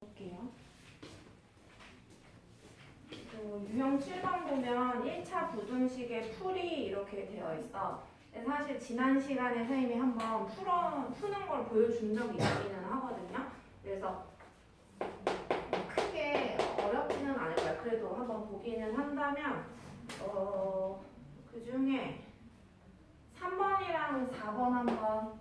볼게요. 유형 7번 보면 1차 부등식의 풀이 이렇게 되어 있어. 사실 지난 시간에 선생님이 한번 푸는 걸 보여준 적이 있기는 하거든요. 그래서 크게 어렵지는 않을 거야. 그래도 한번 보기는 한다면 그 중에 3번이랑 4번 한번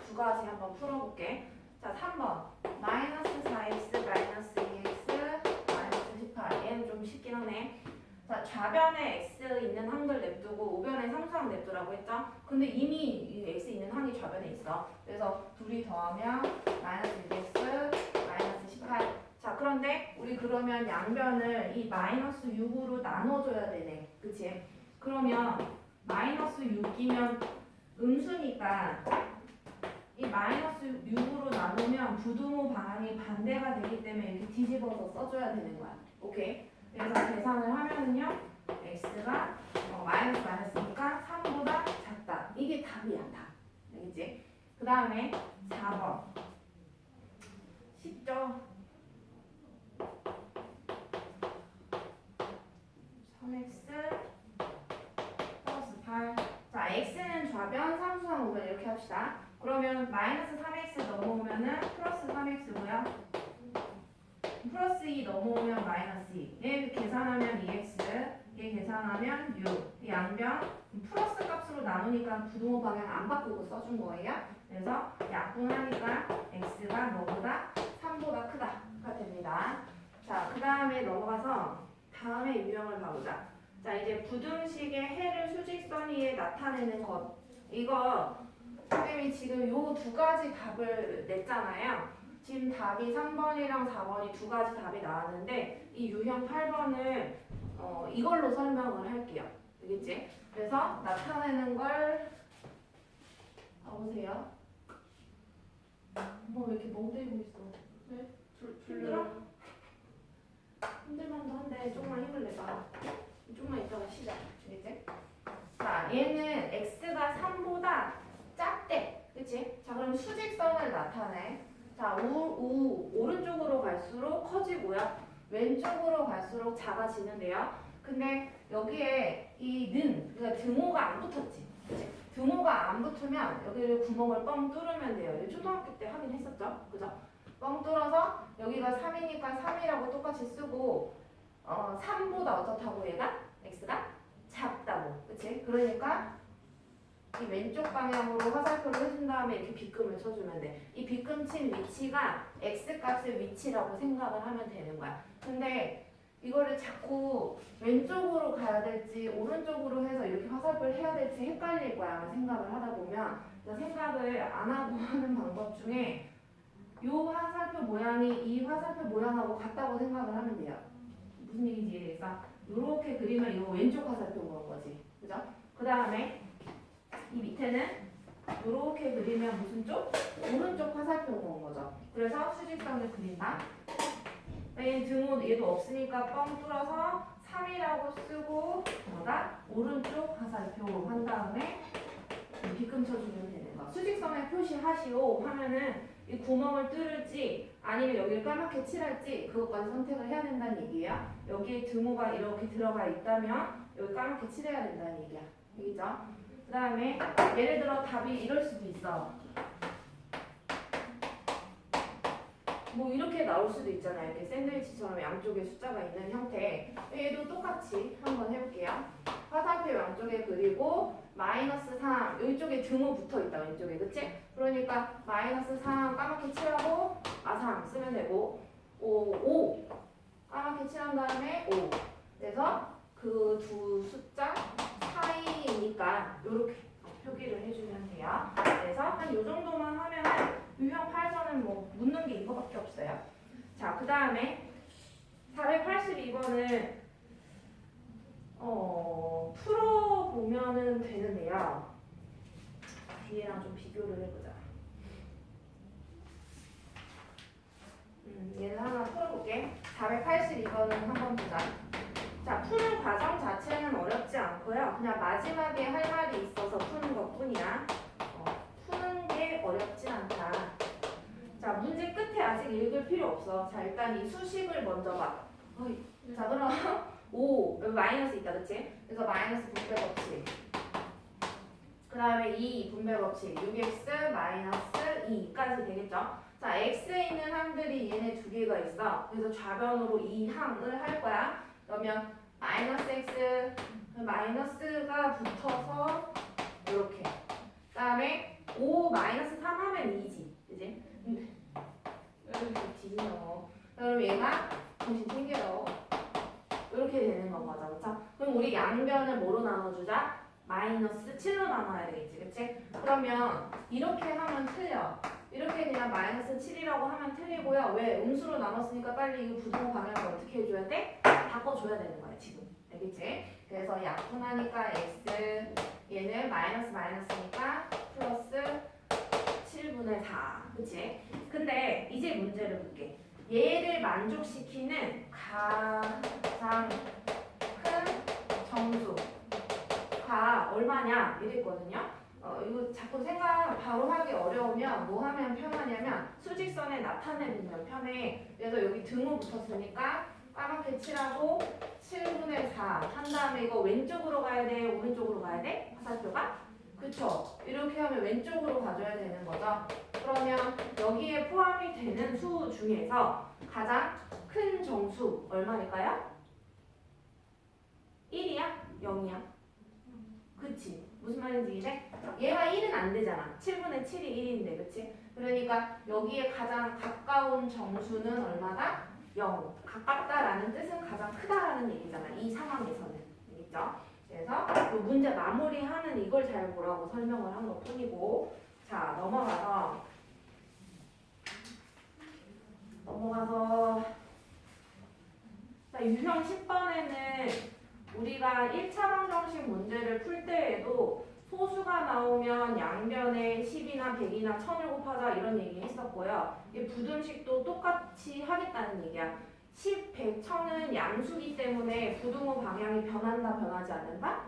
두 가지 한번 풀어볼게. 자, 3번 마이너스 4x 마이너스 2x 마이너스 18. 얘는 좀 쉽긴 하네. 자, 좌변에 x 있는 항들 냅두고 우변에 상수항 냅두라고 했죠? 근데 이미 이 x 있는 항이 좌변에 있어. 그래서 둘이 더하면 마이너스 2x 마이너스 18. 자, 그런데 우리 그러면 양변을 이 마이너스 6으로 나눠줘야 되네. 그치? 그러면 마이너스 6이면 음수니까 이 마이너스 6으로 나누면 부등호 방향이 반대가 되기 때문에 이렇게 뒤집어서 써줘야 되는 거야. 오케이? 그래서 계산을 하면은요, x가 마이너스 마이너스니까 3보다 작다. 이게 답이야, 답. 알겠지? 그 다음에 4번. 쉽죠? 3x 플러스 8. 자, x는 좌변, 상수항 우변 이렇게 합시다. 그러면 마이너스 3x 넘어오면은 플러스 3x 뭐야? 플러스 2 넘어오면 마이너스 2. 얘 계산하면 2x, 얘 계산하면 6. 이 양변 플러스 값으로 나누니까 부등호 방향 안 바꾸고 써준 거예요. 그래서 약분하니까 x가 너보다 3보다 크다가 됩니다. 자, 그 다음에 넘어가서 다음에 유형을 봐보자. 자, 이제 부등식의 해를 수직선 위에 나타내는 것. 이거 선생님이 지금 요 두 가지 답을 냈잖아요. 지금 답이 3번이랑 4번이 두 가지 답이 나왔는데 이 유형 8번을 이걸로 설명을 할게요. 알겠지? 그래서 나타내는 걸 봐보세요. 뭐 왜 이렇게 멍들고 있어? 왜? 힘들어? 힘들만도 한데 조금만 힘을 내봐. 조금만 이따가 쉬자. 알겠지? 자, 얘는 x가 3보다 작대. 그치? 자, 그럼 수직선을 나타내. 자, 오른쪽으로 갈수록 커지고요. 왼쪽으로 갈수록 작아지는데요. 근데 여기에 그러니까 등호가 안 붙었지. 그치? 등호가 안 붙으면 여기를 구멍을 뻥 뚫으면 돼요. 이거 초등학교 때 하긴 했었죠? 그죠? 뻥 뚫어서 여기가 3이니까 3이라고 똑같이 쓰고 3보다 어떻다고 얘가? x가? 작다고. 그치? 그러니까 이 왼쪽 방향으로 화살표를 해준 다음에 이렇게 빗금을 쳐주면 돼. 이 빗금 친 위치가 x값의 위치라고 생각을 하면 되는 거야. 근데 이거를 자꾸 왼쪽으로 가야 될지 오른쪽으로 해서 이렇게 화살표를 해야 될지 헷갈릴 거야. 아마 생각을 하다 보면. 생각을 안 하고 하는 방법 중에 이 화살표 모양이 이 화살표 모양하고 같다고 생각을 하면 돼요. 무슨 얘기인지 이해되겠어? 이렇게 그리면 이거 왼쪽 화살표 모은 거지. 그죠? 그 다음에 이 밑에는 이렇게 그리면 무슨 쪽? 오른쪽 화살표 모은 거죠. 그래서 수직선을 그린다. 얘는 등호 얘도 없으니까 뻥 뚫어서 3이라고 쓰고 오른쪽 화살표 한 다음에 빗금 쳐주면 되는 거. 수직선에 표시하시오 하면은 이 구멍을 뚫을지 아니면 여기를 까맣게 칠할지 그것까지 선택을 해야 된다는 얘기예요. 여기에 등호가 이렇게 들어가 있다면 여기 까맣게 칠해야 된다는 얘기야. 알겠죠? 그 다음에 예를 들어 답이 이럴 수도 있어. 뭐 이렇게 나올 수도 있잖아요. 이렇게 샌드위치처럼 양쪽에 숫자가 있는 형태. 얘도 똑같이 한번 해볼게요. 화살표 양쪽에 그리고 마이너스 3 이쪽에 등호 붙어있다. 왼쪽에. 그치? 그러니까 마이너스 3 까맣게 칠하고 3 쓰면 되고 5 까맣게 칠한 다음에 5 그래서 그 두 숫자 사이니까 이렇게 표기를 해주면 돼요. 그래서 한 요 정도만 하면은 유형 8번은 뭐 묻는 게 이거밖에 없어요. 자, 그 다음에 482번은 풀어보면은 되는데요. 뒤에랑 좀 비교를 해보자. 얘는 하나 풀어볼게. 482번은 한번 보자. 자, 푸는 과정 자체는 어렵지 않고요. 그냥 마지막에 할 말이 있어서 푸는 것 뿐이야. 푸는 게 어렵진 않다. 자, 문제 끝에 아직 읽을 필요 없어. 붙었어. 자, 일단 이 수식을 먼저 봐. 자, 그럼 5, 여기 마이너스 있다, 그치? 그래서 마이너스 분배 법칙. 그 다음에 2 분배 법칙. 6x 마이너스 2까지 되겠죠? 자, x에 있는 항들이 얘네 두 개가 있어. 그래서 좌변으로 이 항을 할 거야. 그러면 마이너스 x, 마이너스가 붙어서 이렇게. 그 다음에 5 마이너스 3 하면 2지. 그지? 이렇게 뒤집어. 그럼 얘가 정신 챙겨요. 이렇게 되는 건 거죠. 그쵸? 그럼 우리 양변을 뭐로 나눠주자? 마이너스 7로 나눠야 되겠지. 그치? 그러면 이렇게 하면 틀려. 이렇게 그냥 마이너스 7이라고 하면 틀리고요. 왜? 음수로 나눴으니까 빨리 이거 부등호 방향을 어떻게 해줘야 돼? 바꿔줘야 되는 거야, 지금. 알겠지? 그래서 약분하니까 x, 얘는 마이너스 마이너스니까 플러스 7분의 4. 그치? 근데 이제 문제를 볼게. 얘를 만족시키는 가장 큰 정수가 얼마냐 이랬거든요. 이거 자꾸 생각 바로 하기 어려우면 뭐 하면 편하냐면 수직선에 나타내면 편해. 그래서 여기 등호 붙었으니까 까맣게 칠하고 7분의 4 한 다음에 이거 왼쪽으로 가야 돼? 오른쪽으로 가야 돼? 화살표가? 그쵸? 이렇게 하면 왼쪽으로 가줘야 되는 거죠. 그러면 여기에 포함이 되는 수 중에서 가장 큰 정수 얼마일까요? 1이야? 0이야? 그치? 무슨 말인지 이해? 얘가 1은 안 되잖아. 7분의 7이 1인데, 그치? 그러니까 여기에 가장 가까운 정수는 얼마다? 0. 가깝다라는 뜻은 가장 크다라는 얘기잖아. 이 상황에서는. 알겠죠? 그래서 이 문제 마무리하는 이걸 잘 보라고 설명을 한 것 뿐이고. 자, 넘어가서 자, 유형 10번에는 우리가 1차 방정식 문제를 풀 때에도 소수가 나오면 양변에 10이나 100이나 1000을 곱하자 이런 얘기 했었고요. 이 부등식도 똑같이 하겠다는 얘기야. 10, 100, 1000은 양수기 때문에 부등호 방향이 변한다, 변하지 않는다?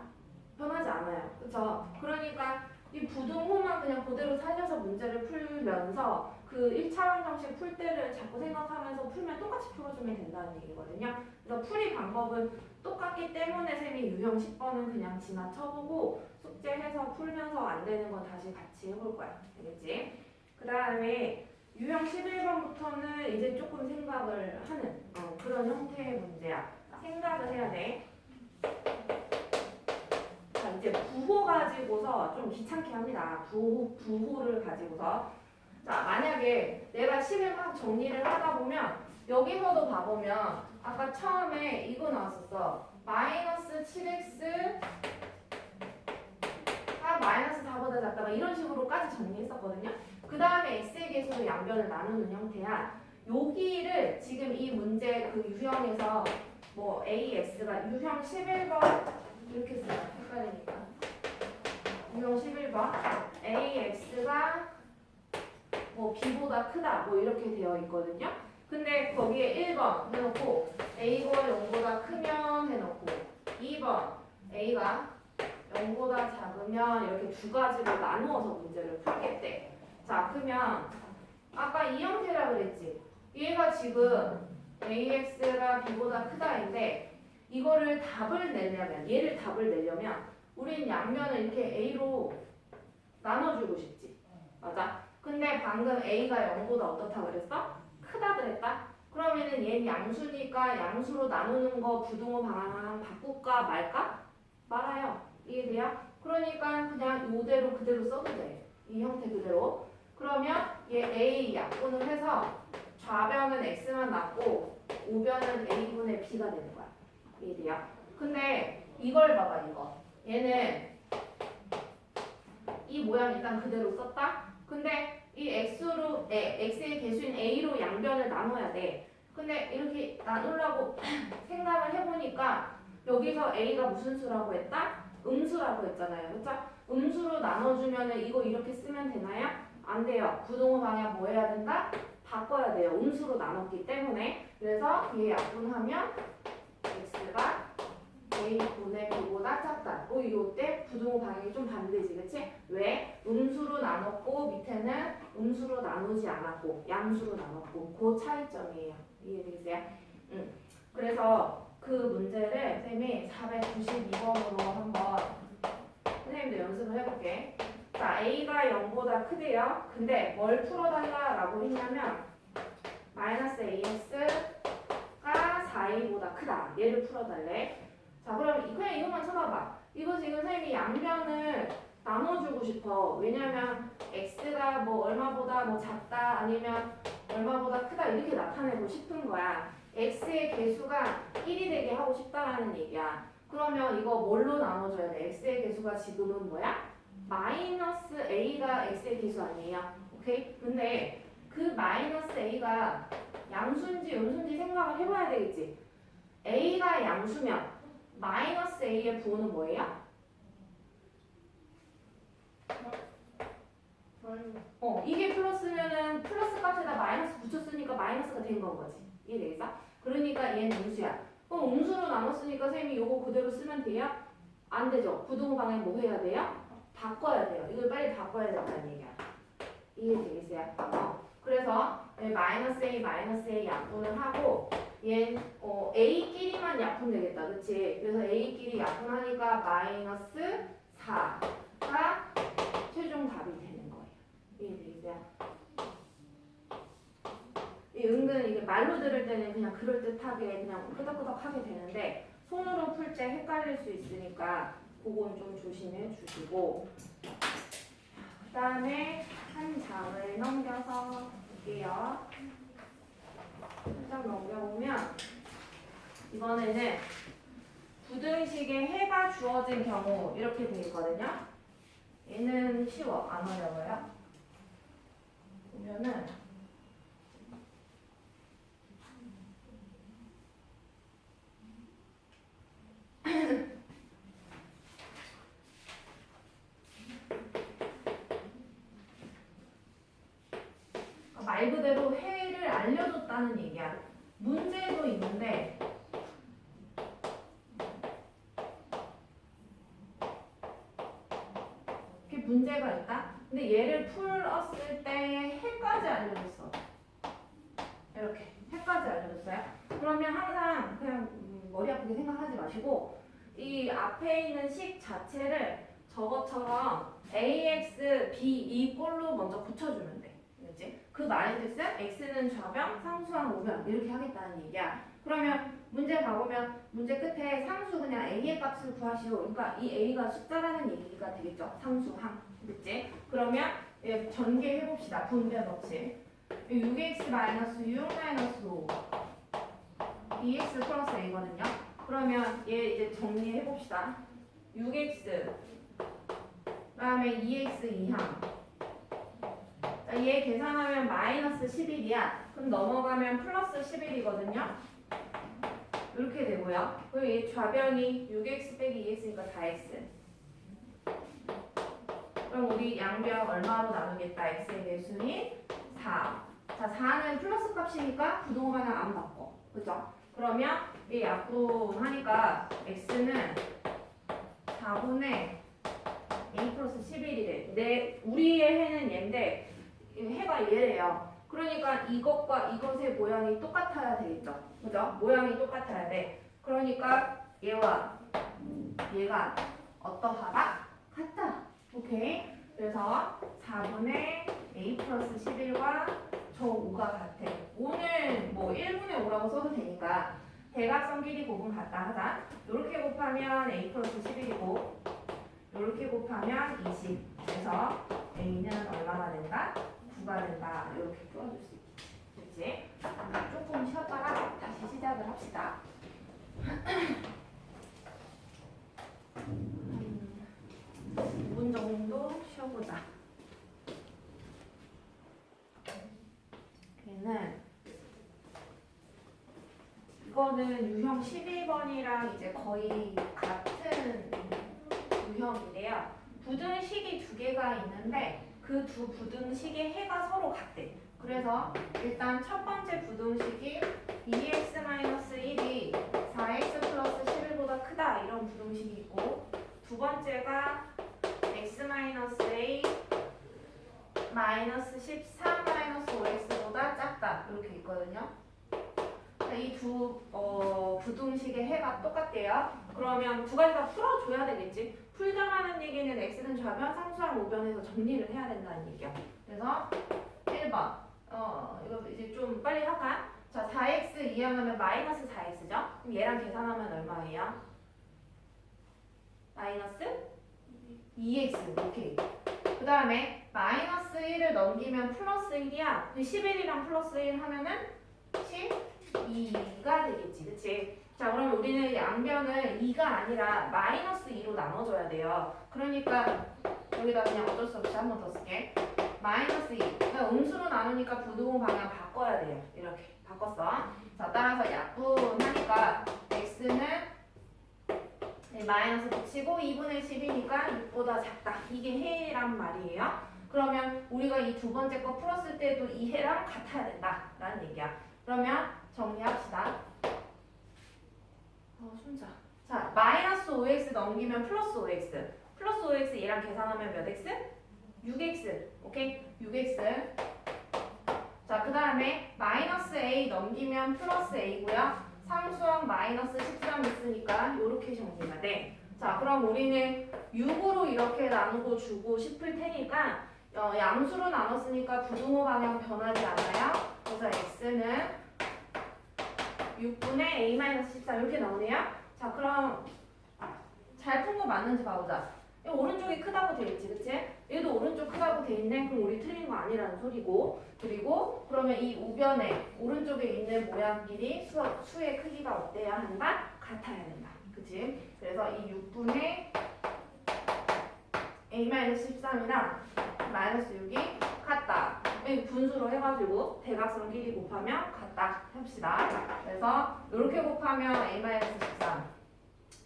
변하지 않아요. 그쵸? 그러니까 이 부등호만 그냥 그대로 살려서 문제를 풀면서 그 1차 방정식 풀 때를 자꾸 생각하면서 풀면 똑같이 풀어주면 된다는 얘기거든요. 그래서 풀이 방법은 똑같기 때문에 쌤이 유형 10번은 그냥 지나쳐보고 숙제해서 풀면서 안 되는 건 다시 같이 해볼 거야. 알겠지? 그 다음에 유형 11번부터는 이제 조금 생각을 하는 그런 형태의 문제야. 생각을 해야 돼. 자, 이제 부호 가지고서 좀 귀찮게 합니다. 부호를 가지고서. 자, 만약에 내가 식을 막 정리를 하다 보면 여기서도 봐보면 아까 처음에 이거 나왔었어. 마이너스 7x가 마이너스 4보다 작다. 이런 식으로까지 정리했었거든요. 그 다음에 x의 개수로 양변을 나누는 형태야. 여기를 지금 이 문제 그 유형에서 뭐 AX가 유형 11번 이렇게 써요. 헷갈리니까. 유형 11번 AX가 뭐 B보다 크다 뭐 이렇게 되어 있거든요. 근데 거기에 1번 해놓고 A가 0보다 크면 해놓고 2번 A가 0보다 작으면 이렇게 두 가지로 나누어서 문제를 풀겠대. 자, 그러면 아까 이 형태라 그랬지. 얘가 지금 AX가 B보다 크다인데 이거를 답을 내려면 얘를 답을 내려면 우린 양면을 이렇게 A로 나눠주고 싶지. 맞아? 근데 방금 A가 0보다 어떻다 그랬어? 크다 그랬다? 그러면은 얘는 양수니까 양수로 나누는 거 부등호 방향 바꿀까 말까? 말아요. 이해돼요? 그러니까 그냥 이대로 그대로 써도 돼. 이 형태 그대로. 그러면 얘 A 약분을 해서 좌변은 X만 남고 우변은 A분의 B가 되는 거야. 이해돼요? 근데 이걸 봐봐 이거. 얘는 이 모양 일단 그대로 썼다? 근데 이 x의 개수인 a로 양변을 나눠야 돼. 근데 이렇게 나누려고 생각을 해보니까 여기서 a가 무슨 수라고 했다? 음수라고 했잖아요. 그렇죠? 음수로 나눠주면 이거 이렇게 쓰면 되나요? 안 돼요. 부등호 방향 뭐 해야 된다? 바꿔야 돼요. 음수로 나눴기 때문에. 그래서 얘 약분하면 x가 a분의 b보다 작다. 이때 부등호 방향이 좀 반대지, 그치? 왜? 음수로 나눴고 밑에는 음수로 나누지 않았고 양수로 나눴고 그 차이점이에요. 이해되세요? 그래서 그 문제를 쌤이 492번으로 한번 선생님도 연습을 해볼게. 자, a가 0보다 크대요. 근데 뭘 풀어달라라고 했냐면 마이너스 ax가 4a보다 크다. 얘를 풀어달래. 자, 그럼 그냥 이것만 쳐봐봐. 이거 지금 선생님이 양변을 나눠주고 싶어. 왜냐면 x가 뭐 얼마보다 뭐 작다 아니면 얼마보다 크다 이렇게 나타내고 싶은 거야. x의 개수가 1이 되게 하고 싶다라는 얘기야. 그러면 이거 뭘로 나눠줘야 돼? x의 개수가 지금은 뭐야? 마이너스 a가 x의 개수 아니에요? 오케이? 근데 그 마이너스 a가 양수인지 음수인지 생각을 해봐야 되겠지. a가 양수면 마이너스 a의 부호는 뭐예요? 이게 플러스면은 플러스 값에다 마이너스 붙였으니까 마이너스가 된 건 거지. 이해되겠어? 그러니까 얘는 음수야. 그럼 음수로 나눴으니까 쌤이 요거 그대로 쓰면 돼요? 안 되죠. 부등호 방향 뭐 해야 돼요? 바꿔야 돼요. 이걸 빨리 바꿔야 된다는 얘기야. 이해되겠어요? 그래서 마이너스 a 약분을 하고 얘 a끼리만 약분 되겠다. 그치? 그래서 a끼리 약분하니까 마이너스 4가 최종 답이 되는 거예요. 이해되겠어요? 은근 이게 말로 들을 때는 그냥 그럴듯하게 그냥 끄덕끄덕하게 되는데 손으로 풀 때 헷갈릴 수 있으니까 그건 좀 조심해 주시고, 그 다음에 한 장을 넘겨서 볼게요. 한 장 넘겨보면 이번에는 부등식에 해가 주어진 경우 이렇게 돼 있거든요. 얘는 쉬워, 안 어려워요. 보면은 말 그대로 해를 알려줬다는 얘기야. 문제도 있는데 이렇게 문제가 있다. 근데 얘를 풀었을 때 해까지 알려줬어. 이렇게 해까지 알려줬어요. 그러면 항상 그냥 머리 아프게 생각하지 마시고 이 앞에 있는 식 자체를 저것처럼 ax, b 이 꼴로 먼저 붙여주면 돼. 그렇지? 그 말의 뜻은 x는 좌변, 상수항 우변 이렇게 하겠다는 얘기야. 그러면 문제 가보면 문제 끝에 상수 그냥 a의 값을 구하시오. 그러니까 이 a가 숫자라는 얘기가 되겠죠. 상수항. 그치? 그러면 전개해봅시다. 분변 없이. 6x-6 5 2x 플러스 a거든요. 그러면 얘 이제 정리해봅시다. 6x 그 다음에 2x 이항. 얘 계산하면 마이너스 11이야. 그럼 넘어가면 플러스 11이거든요. 이렇게 되고요. 그리고 얘 좌변이 6x 빼기 2x니까 4x. 그럼 우리 양변 얼마로 나누겠다? x의 개수인 4. 자, 4는 플러스 값이니까 부등호 방향 안 바꿔. 그죠? 그러면 이 약분하니까 x는 4분의 a 플러스 11이래. 우리의 해는 얘인데 해가 얘래요. 그러니까 이것과 이것의 모양이 똑같아야 되겠죠. 그죠? 모양이 똑같아야 돼. 그러니까 얘와 얘가 어떠하다? 같다. 오케이. 그래서 4분의 a 플러스 11과 저 5가 같아. 오늘 뭐 1분의 5라고 써도 되니까 대각선 길이 곱은 같다 하자. 이렇게 곱하면 a 플러스 11이고 이렇게 곱하면 20. 그래서 a는 얼마가 된다? 9가 된다. 이렇게 풀어줄 수 있지. 그치? 조금 쉬었다가 다시 시작을 합시다. 5분 정도 쉬어보자. 이거는 유형 12번이랑 이제 거의 같은 유형인데요. 부등식이 두 개가 있는데 그 두 부등식의 해가 서로 같대. 그래서 일단 첫 번째 부등식이 2x-1이 4x 플러스 11보다 크다 이런 번째가 x-a 마이너스 13 마이너스 5x보다 작다. 이렇게 있거든요. 이 두 부등식의 해가 똑같대요. 그러면 두 가지 다 풀어줘야 되겠지. 풀자라는 얘기는 x는 좌변, 상수항 우변에서 정리를 해야 된다는 얘기야. 그래서 1번 이거 이제 좀 빨리 할까? 자, 4x 이항하면 마이너스 4x죠? 그럼 얘랑 계산하면 얼마예요? 마이너스 2x. 오케이. 그 다음에 마이너스 1을 넘기면 플러스 1이야. 11이랑 플러스 1 하면은 12가 되겠지. 그치? 자, 그러면 우리는 양변을 2가 아니라 마이너스 2로 나눠줘야 돼요. 그러니까 여기다 그냥 어쩔 수 없이 한 번 더 쓸게. 마이너스 2. 그러니까 음수로 나누니까 부등호 방향 바꿔야 돼요. 이렇게 바꿨어. 자, 따라서 약분하니까 x는 마이너스 붙이고 2분의 10이니까 6보다 작다. 이게 해란 말이에요. 그러면 우리가 이 두 번째 거 풀었을 때도 이 해랑 같아야 된다. 라는 얘기야. 그러면 정리합시다. 숨자. 자, 마이너스 5x 넘기면 플러스 5x. 플러스 5x 얘랑 계산하면 몇 x? 6x. 오케이? 6x. 자, 그 다음에 마이너스 a 넘기면 플러스 a고요. 상수항 마이너스 13 있으니까 이렇게 정리가 돼. 자, 그럼 우리는 6으로 이렇게 나누고 주고 싶을 테니까 양수로 나눴으니까 부등호 방향 변하지 않아요. 그래서 x는 6분의 a-13 이렇게 나오네요. 자, 그럼 잘 푼 거 맞는지 봐보자. 이 오른쪽이 크다고 돼 있지, 그치? 얘도 오른쪽 크다고 돼 있네. 그럼 우리 틀린 거 아니라는 소리고. 그리고 그러면 이 우변에 오른쪽에 있는 모양끼리 수의 크기가 어때야 한다? 같아야 된다. 그치? 그래서 이 6분의 a-13이랑 마이너스 6이 같다. 이 분수로 해가지고 대각선끼리 곱하면 같다 합시다. 그래서 이렇게 곱하면 a-13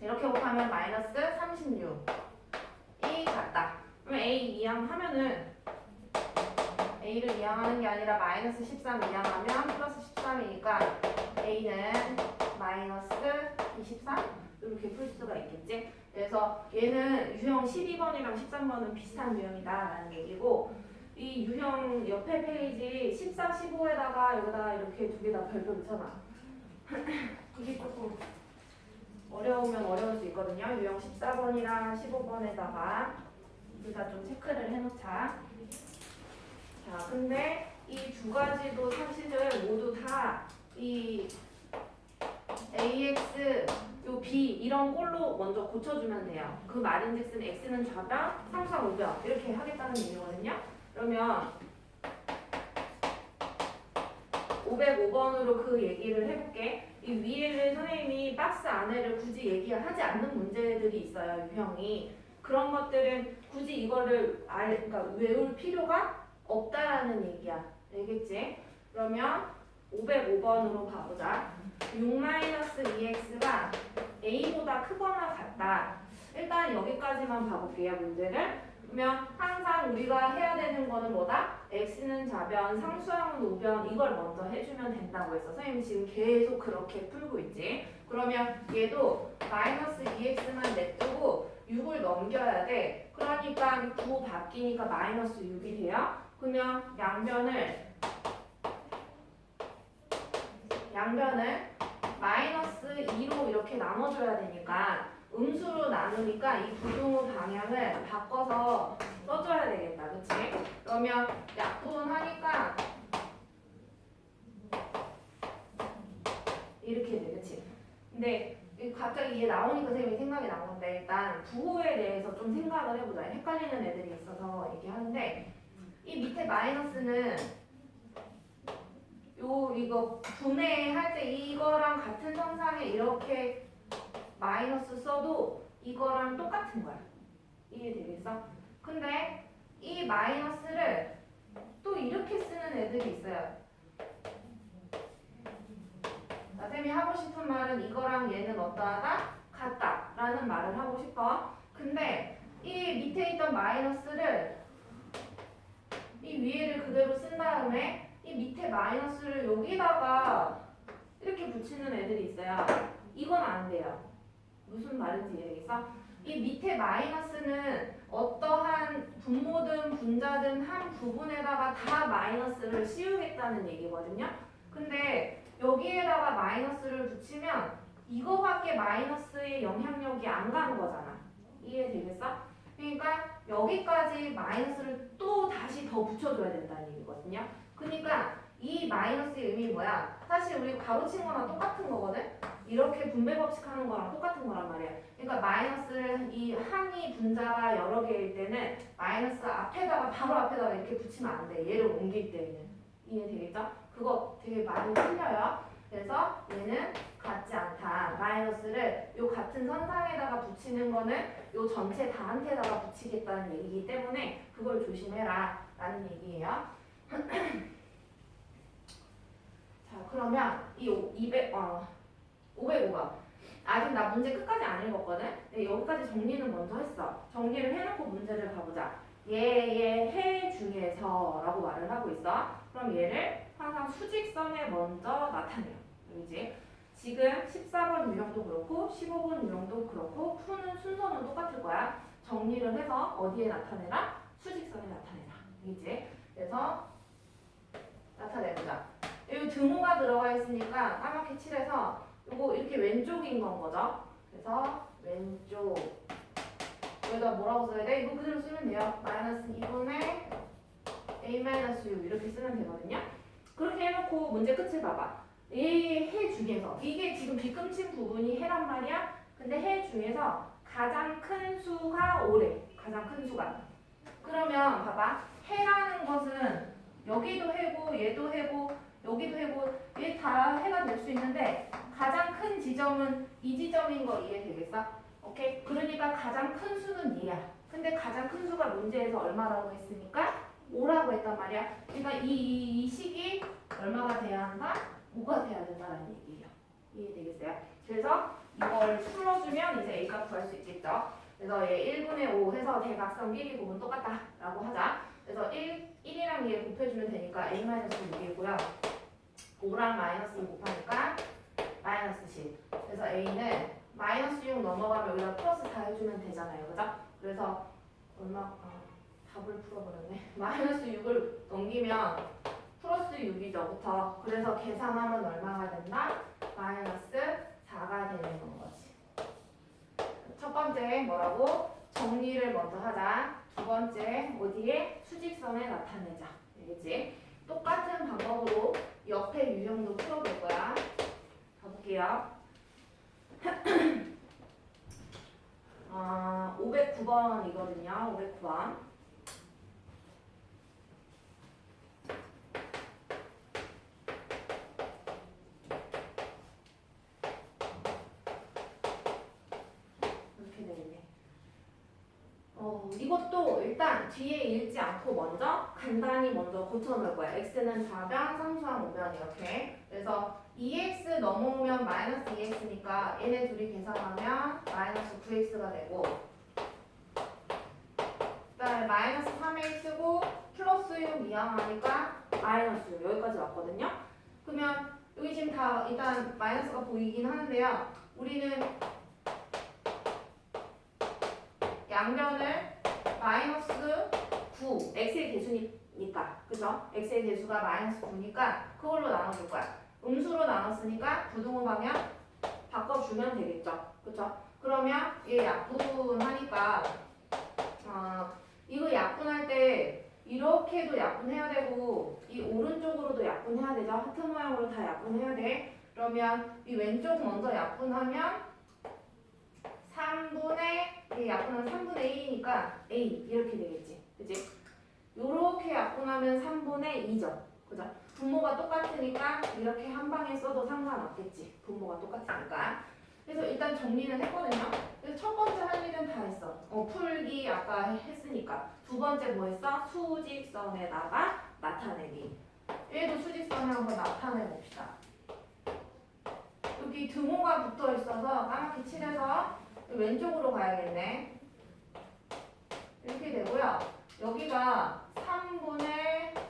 이렇게 곱하면 마이너스 36이 같다. 그럼 a 이항하면은 a를 이항하는 게 아니라 마이너스 13 이항하면 플러스 13이니까 a는 마이너스 23 이렇게 풀 수가 있겠지. 그래서 얘는 유형 12번이랑 13번은 비슷한 유형이다라는 얘기고, 이 유형 옆에 페이지 14, 15에다가 여기다가 이렇게 두 개 다 별표를 쳐놔. 그게 조금 어려우면 어려울 수 있거든요. 유형 14번이랑 15번에다가 둘 다 좀 체크를 해놓자. 자, 근데 이 두 가지도 사실은 모두 다 이 ax, 요 b 이런 꼴로 먼저 고쳐주면 돼요. 그 말인즉슨 x는 좌변, 상수항 우변 이렇게 하겠다는 얘기거든요. 그러면 505번으로 그 얘기를 해볼게. 이 위에를 선생님이 박스 안에를 굳이 얘기하지 않는 문제들이 있어요. 유형이. 그런 것들은 굳이 이거를 그러니까 외울 필요가 없다라는 얘기야. 알겠지? 그러면 505번으로 가보자. 6-2x가 a보다 크거나 같다. 일단 여기까지만 봐볼게요. 문제를. 그러면 항상 우리가 해야 되는 거는 뭐다? x는 좌변, 상수항은 우변 이걸 먼저 해주면 된다고 했어. 선생님 지금 계속 그렇게 풀고 있지. 그러면 얘도 마이너스 2x만 냅두고 6을 넘겨야 돼. 그러니까 9 바뀌니까 마이너스 6이 돼요. 그러면 양변을 마이너스 2로 이렇게 나눠줘야 되니까 음수로 나누니까 이 부등호 방향을 바꿔서 써줘야 되겠다. 그치? 그러면 약분하니까 이렇게 돼. 그치? 근데 갑자기 이게 나오니까 선생님이 생각이 난 건데 일단 부호에 대해서 좀 생각을 해보자. 헷갈리는 애들이 있어서 얘기하는데 이 밑에 마이너스는 이거 분해할 때 이거랑 같은 선상에 이렇게 마이너스 써도 이거랑 똑같은 거야. 이해되겠어? 근데 이 마이너스를 또 이렇게 쓰는 애들이 있어요. 쌤이 하고 싶은 말은 이거랑 얘는 어떠하다? 같다 라는 말을 하고 싶어. 근데 이 밑에 있던 마이너스를 이 위에를 그대로 쓴 다음에 이 밑에 마이너스를 여기다가 이렇게 붙이는 애들이 있어요. 이건 안 돼요. 무슨 말인지 이해되겠어? 이 밑에 마이너스는 어떠한 분모든 분자든 한 부분에다가 다 마이너스를 씌우겠다는 얘기거든요. 근데 여기에다가 마이너스를 붙이면 이거밖에 마이너스의 영향력이 안 가는 거잖아. 이해되겠어? 그러니까 여기까지 마이너스를 또 다시 더 붙여줘야 된다는 얘기거든요. 그러니까 이 마이너스의 의미 뭐야? 사실 우리 가로친 거랑 똑같은 거거든? 이렇게 분배 법칙 하는 거랑 똑같은 거란 말이야. 그러니까 마이너스를 이 항이 분자가 여러 개일 때는 마이너스 앞에다가 바로 앞에다가 이렇게 붙이면 안 돼. 얘를 옮길 때는. 이해되겠죠? 그거 되게 많이 틀려요. 그래서 얘는 같지 않다. 마이너스를 요 같은 선상에다가 붙이는 거는 요 전체 다한테다가 붙이겠다는 얘기이기 때문에 그걸 조심해라 라는 얘기예요. 자, 그러면 이 505번 아직 나 문제 끝까지 안 읽었거든? 근데 여기까지 정리는 먼저 했어. 정리를 해놓고 문제를 가보자. 해 중에서 라고 말을 하고 있어. 그럼 얘를 항상 수직선에 먼저 나타내요. 그지? 지금 14번 유형도 그렇고 15번 유형도 그렇고 푸는 순서는 똑같을 거야. 정리를 해서 어디에 나타내라? 수직선에 나타내라. 그지? 그래서 나타내보자. 여기 등호가 들어가 있으니까 까맣게 칠해서 이거 이렇게 왼쪽인 건 거죠. 그래서 왼쪽 여기다 뭐라고 써야 돼? 이거 그대로 쓰면 돼요. 마이너스 2분의 a-6 이렇게 쓰면 되거든요. 그렇게 해놓고 문제 끝을 봐봐. 이 해 중에서 이게 지금 뒤꿈친 부분이 해란 말이야. 근데 해 중에서 가장 큰 수가 5래. 가장 큰 수가. 그러면 봐봐. 해라는 것은 여기도 해고 얘도 해고 여기도 해고 얘 다 해가 될 수 있는데 가장 큰 지점은 이 지점인 거 이해되겠어? 오케이? 그러니까 가장 큰 수는 얘야. 근데 가장 큰 수가 문제에서 얼마라고 했으니까 5라고 했단 말이야. 그러니까 이 식이 얼마가 돼야 한다? 5가 돼야 된다는 얘기예요. 이해되겠어요? 그래서 이걸 풀어주면 이제 A값 구할 수 있겠죠. 그래서 얘 1분의 5 해서 대각선 길이 곱은 똑같다 라고 하자. 그래서 1이랑 얘 곱해주면 되니까 A-6이고요. 5랑 마이너스 2 곱하니까 마이너스 10. 그래서 A는 마이너스 6 넘어가면 여기다 플러스 4 해주면 되잖아요. 그죠? 그래서 답을 풀어버렸네. 마이너스 6을 넘기면 플러스 6이죠. 부터. 그래서 계산하면 얼마가 된다? 마이너스 4가 되는 건 거지. 첫 번째 뭐라고? 정리를 먼저 하자. 두 번째 어디에? 수직선에 나타내자. 알겠지? 똑같은 방법으로 옆에 유형도 풀어볼 거야. 가볼게요. 509번이거든요. 509번. 이렇게 되겠네. 이것도 일단 뒤에 읽지 않고 먼저 간단히 먼저 고쳐놓을 거야. x는 좌변, 상수항 우변 이렇게. 그래서 2x 넘어오면 마이너스 2x니까 얘네 둘이 계산하면 마이너스 9x가 되고, 그다음에 마이너스 3x고 플러스 6 이항하니까 마이너스 6 여기까지 왔거든요. 그러면 여기 지금 다 일단 마이너스가 보이긴 하는데요. 우리는 양변을 마이너스 9, x의 개수니까, 그죠? x의 개수가 마이너스 9니까 그걸로 나눠줄 거야. 음수로 나눴으니까 부등호 방향 바꿔주면 되겠죠? 그죠? 그러면 얘 약분하니까 이거 약분할 때 이렇게도 약분해야 되고 이 오른쪽으로도 약분해야 되죠? 하트 모양으로 다 약분해야 돼. 그러면 이 왼쪽 먼저 약분하면 3분의 약분하면 3분의 1이니까 A 이렇게 되겠지. 그치? 요렇게 약분하면 3분의 2죠. 그죠? 분모가 똑같으니까 이렇게 한 방에 써도 상관없겠지. 분모가 똑같으니까. 그래서 일단 정리는 했거든요. 그래서 첫 번째 할 일은 다 했어. 풀기 아까 했으니까. 두 번째 뭐 했어? 수직선에다가 나타내기. 얘도 수직선에 한번 나타내 봅시다. 여기 등호가 붙어 있어서 까맣게 칠해서 왼쪽으로 가야겠네. 이렇게 되고요. 여기가 3분의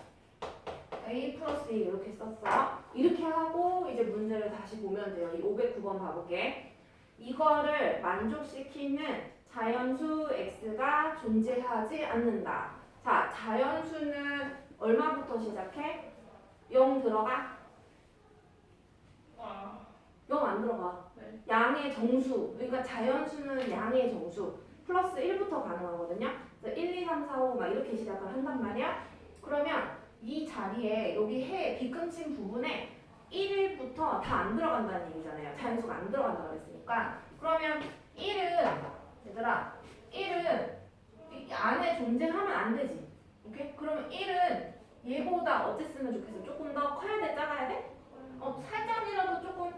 a 플러스 2 이렇게 썼어. 이렇게 하고 이제 문제를 다시 보면 돼요. 이 509번 봐볼게. 이거를 만족시키는 자연수 x가 존재하지 않는다. 자, 자연수는 얼마부터 시작해? 0 들어가? 0 안 들어가. 네. 양의 정수, 그러니까 자연수는 양의 정수 플러스 1부터 가능하거든요. 그래서 1, 2, 3, 4, 5 막 이렇게 시작을 한단 말이야. 그러면 이 자리에 여기 해 비끊친 부분에 1부터 다 안 들어간다는 얘기잖아요. 자연수가 안 들어간다고 그랬으니까. 그러면 1은 얘들아 1은 이 안에 존재하면 안 되지. 오케이? 그러면 1은 얘보다 어땠으면 좋겠어? 조금 더 커야 돼? 작아야 돼? 살짝이라도 조금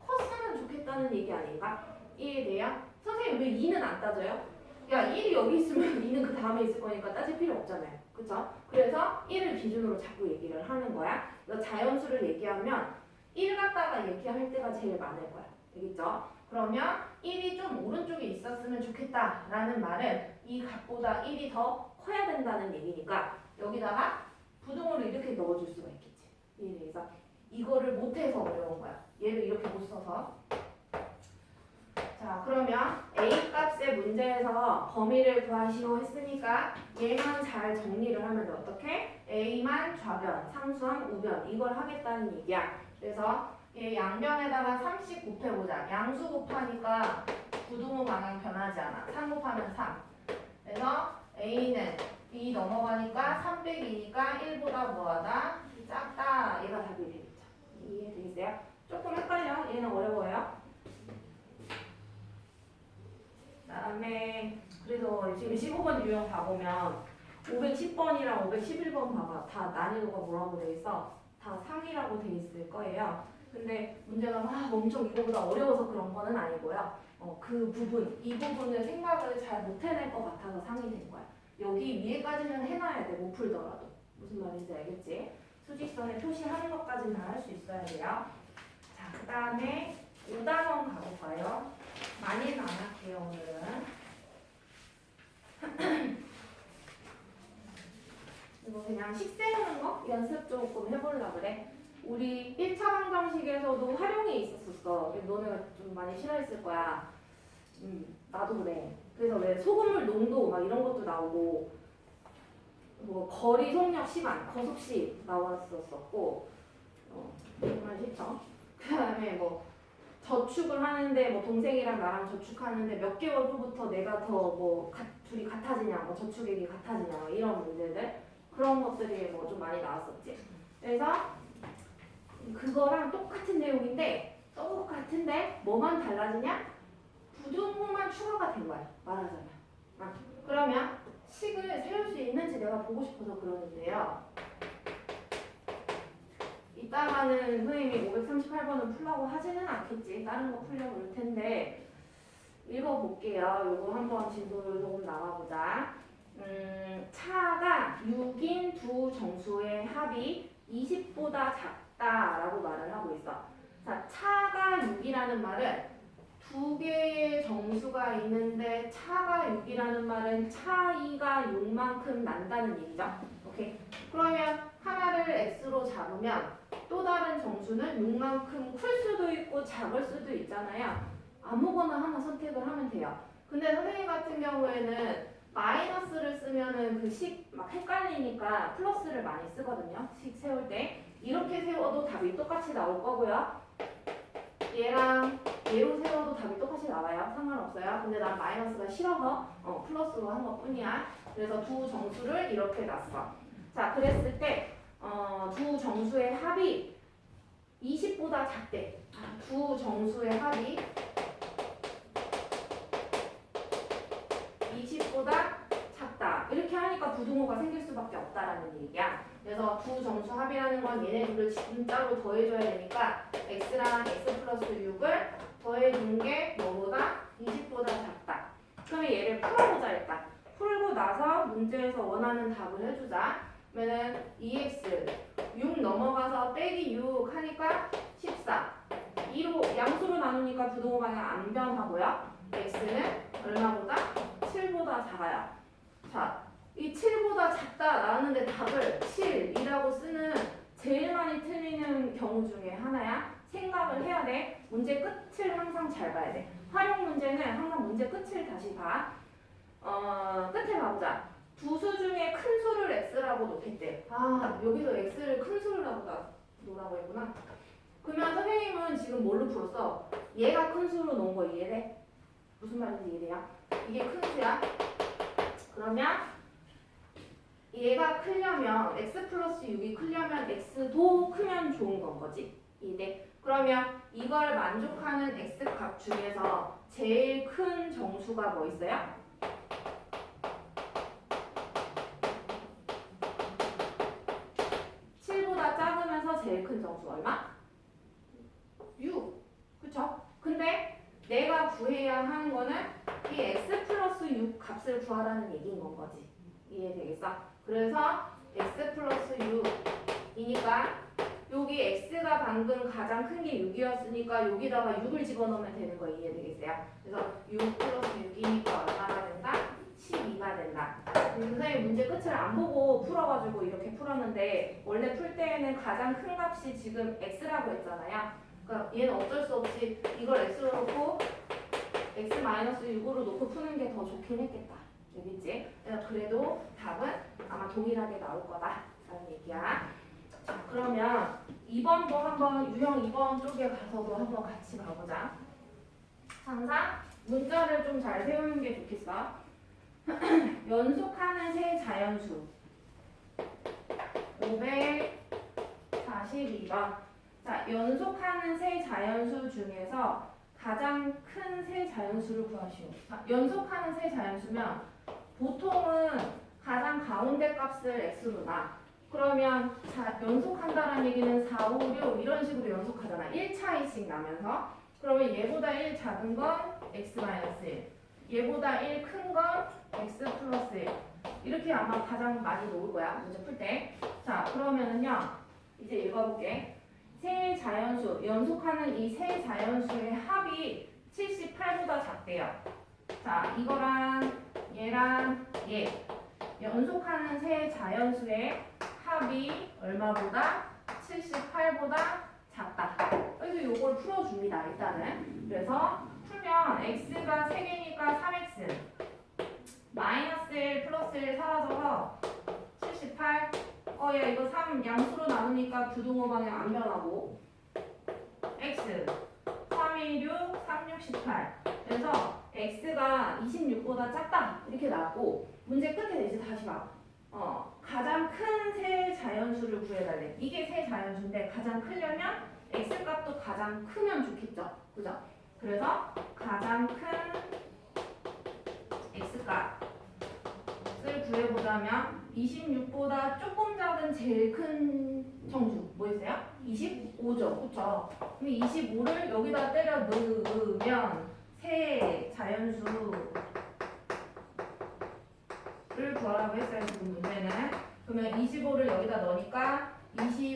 컸으면 좋겠다는 얘기 아닌가? 이해돼요? 선생님 왜 2는 안 따져요? 야 1이 여기 있으면 2는 그 다음에 있을 거니까 따질 필요 없잖아요. 그쵸? 그래서 1을 기준으로 자꾸 얘기를 하는 거야. 그래서 자연수를 얘기하면 1 갖다가 얘기할 때가 제일 많을 거야. 알겠죠? 그러면 1이 좀 오른쪽에 있었으면 좋겠다라는 말은 이 값보다 1이 더 커야 된다는 얘기니까 여기다가 부등호를 이렇게 넣어줄 수가 있겠지. 이해돼서 이거를 못해서 어려운 거야. 얘를 이렇게 못 써서. 자, 그러면 A 값의 문제에서 범위를 구하시오 했으니까 얘만 잘 정리를 하면 어떻게? A만 좌변, 상수함, 우변 이걸 하겠다는 얘기야. 그래서 얘 양변에다가 30 곱해보자. 양수 곱하니까 부등호 방향 변하지 않아. 3 곱하면 3. 그래서 A는 B 넘어가니까 3 빼기 2니까 1보다 뭐하다? 작다. 얘가 답이 되겠죠. 이해되세요? 조금 헷갈려? 얘는 어려워요. 그다음에 그래서 지금 15번 유형 봐보면 510번이랑 511번 봐봐. 다 난이도가 뭐라고 돼 있어? 다 상이라고 돼 있을 거예요. 근데 문제가 막 엄청 이거보다 어려워서 그런 거는 아니고요. 그 부분, 이 부분을 생각을 잘 못 해낼 것 같아서 상이 된 거야. 여기 위에까지는 해놔야 돼. 못 풀더라도. 무슨 말인지 알겠지? 수직선에 표시하는 것까지는 할 수 있어야 돼요. 자, 그 다음에 5단원 가볼까요? 많이는 안 할게요, 오늘은. 이거 그냥 식 세우는 거 연습 조금 해보려고 그래. 우리 1차 방정식에서도 활용이 있었었어. 너네가 좀 많이 싫어했을 거야. 나도 그래. 그래서 왜 소금물 농도 막 이런 것도 나오고 뭐 거리 속력 시간, 거속시 나왔었었고 정말 싫죠. 그 다음에 뭐 저축을 하는데 뭐 동생이랑 나랑 저축하는데 몇 개월 후부터 내가 더 뭐 둘이 같아지냐, 뭐 저축액이 같아지냐 뭐 이런 문제들 그런 것들이 뭐 좀 많이 나왔었지. 그래서 그거랑 똑같은 내용인데 똑같은데 뭐만 달라지냐? 부등호만 추가가 된 거야. 말하자면. 그러면 식을 세울 수 있는지 내가 보고 싶어서 그러는데요. 이따가는 선생님이 538번을 풀라고 하지는 않겠지. 다른 거 풀려고 그럴 텐데 읽어볼게요. 요거 한번 진도를 조금 나와보자. 차가 6인 두 정수의 합이 20보다 작다라고 말을 하고 있어. 자, 차가 6이라는 말은 두 개의 정수가 있는데 차가 6이라는 말은 차이가 6만큼 난다는 얘기죠. 오케이. 그러면 하나를 x로 잡으면 또 다른 정수는 6만큼 클 수도 있고 작을 수도 있잖아요. 아무거나 하나 선택을 하면 돼요. 근데 선생님 같은 경우에는 마이너스를 쓰면은 그 식 막 헷갈리니까 플러스를 많이 쓰거든요. 식 세울 때. 이렇게 세워도 답이 똑같이 나올 거고요. 얘랑 얘로 세워도 답이 똑같이 나와요. 상관없어요. 근데 난 마이너스가 싫어서 플러스로 한 것 뿐이야. 그래서 두 정수를 이렇게 놨어. 자, 그랬을 때 두 정수의 합이 20보다 작대. 두 정수의 합이 20보다 작다. 이렇게 하니까 부등호가 생길 수밖에 없다라는 얘기야. 그래서 두 정수 합이라는 건 얘네 둘을 진짜로 더해줘야 되니까 x랑 x 플러스 6을 더해준 게 뭐보다 20보다 작다. 그러면 얘를 풀어보자 일단. 풀고 나서 문제에서 원하는 답을 해주자. 그러면은 2x 6 넘어가서 빼기 6 하니까 14. 2로 양수로 나누니까 부등호 방향 안 변하고요. x는 얼마보다? 7보다 작아요. 자, 이 7보다 작다 나왔는데 답을 7이라고 쓰는 제일 많이 틀리는 경우 중에 하나야. 생각을 해야 돼. 문제 끝을 항상 잘 봐야 돼. 활용 문제는 항상 문제 끝을 다시 봐. 끝에 가보자. 두 수 중에 큰 수를 x라고 놓겠대. 아, 여기서 x를 큰 수를 놓으라고 했구나. 그러면 선생님은 지금 뭘로 풀었어? 얘가 큰 수로 놓은 거 이해돼? 무슨 말인지 이해돼요? 이게 큰 수야. 그러면 얘가 크려면 x 플러스 6이 크려면 x도 크면 좋은 건 거지. 이해돼? 그러면 이걸 만족하는 x 값 중에서 제일 큰 정수가 뭐 있어요? 7보다 작으면서 제일 큰 정수 얼마? 6. 그쵸? 근데 내가 구해야 하는 거는 이 x 플러스 6 값을 구하라는 얘기인 건 거지. 이해되겠어? 그래서 x 플러스 6이니까 여기 x가 방금 가장 큰 게 6이었으니까 여기다가 6을 집어넣으면 되는 거 이해되겠어요? 그래서 6 플러스 6이니까 얼마가 된다? 12가 된다. 선생님 문제 끝을 안 보고 풀어가지고 이렇게 풀었는데 원래 풀 때에는 가장 큰 값이 지금 x라고 했잖아요. 그러니까 얘는 어쩔 수 없이 이걸 x로 놓고 x-6으로 놓고 푸는 게 더 좋긴 했겠다. 알겠지? 그래도 답은 아마 동일하게 나올 거다라는 얘기야. 자, 그러면 2번도 한번 유형 2번 쪽에 가서도 한번 같이 가보자. 항상 문자를 좀 잘 세우는 게 좋겠어. 연속하는 세 자연수 542번. 자, 연속하는 세 자연수 중에서 가장 큰 세 자연수를 구하시오. 자, 연속하는 세 자연수면 보통은 가장 가운데 값을 x로 놔. 그러면 연속한다는 얘기는 4, 5, 6 이런 식으로 연속하잖아. 1차이씩 나면서. 그러면 얘보다 1 작은 건 x-1, 얘보다 1 큰 건 x 플러스 1. 이렇게 아마 가장 많이 놓을 거야, 문제 풀 때. 자, 그러면은요, 이제 읽어볼게. 세 자연수, 연속하는 이 세 자연수의 합이 78보다 작대요. 자, 이거랑 얘랑 얘. 연속하는 세 자연수의 합이 얼마보다? 78보다 작다. 그래서 이걸 풀어줍니다, 일단은. 그래서 풀면 x가 3개니까 3x. 마이너스 1 플러스 1 사라져서 78. 야, 이거 3 양수로 나누니까 부등호 방향 안 변하고. x 316, 368. 그래서 x가 26보다 작다. 이렇게 나왔고, 문제 끝에 이제 다시 봐. 가장 큰 세 자연수를 구해달래. 이게 세 자연수인데 가장 크려면 x 값도 가장 크면 좋겠죠. 그죠? 그래서 가장 큰 x 값을 구해보자면 26보다 조금 작은 제일 큰 정수 뭐 있어요? 25죠. 그쵸? 그럼 25를 여기다 때려 넣으면 세 자연수를 구하라고 했어요. 지금 문제는. 그러면 25를 여기다 넣으니까 20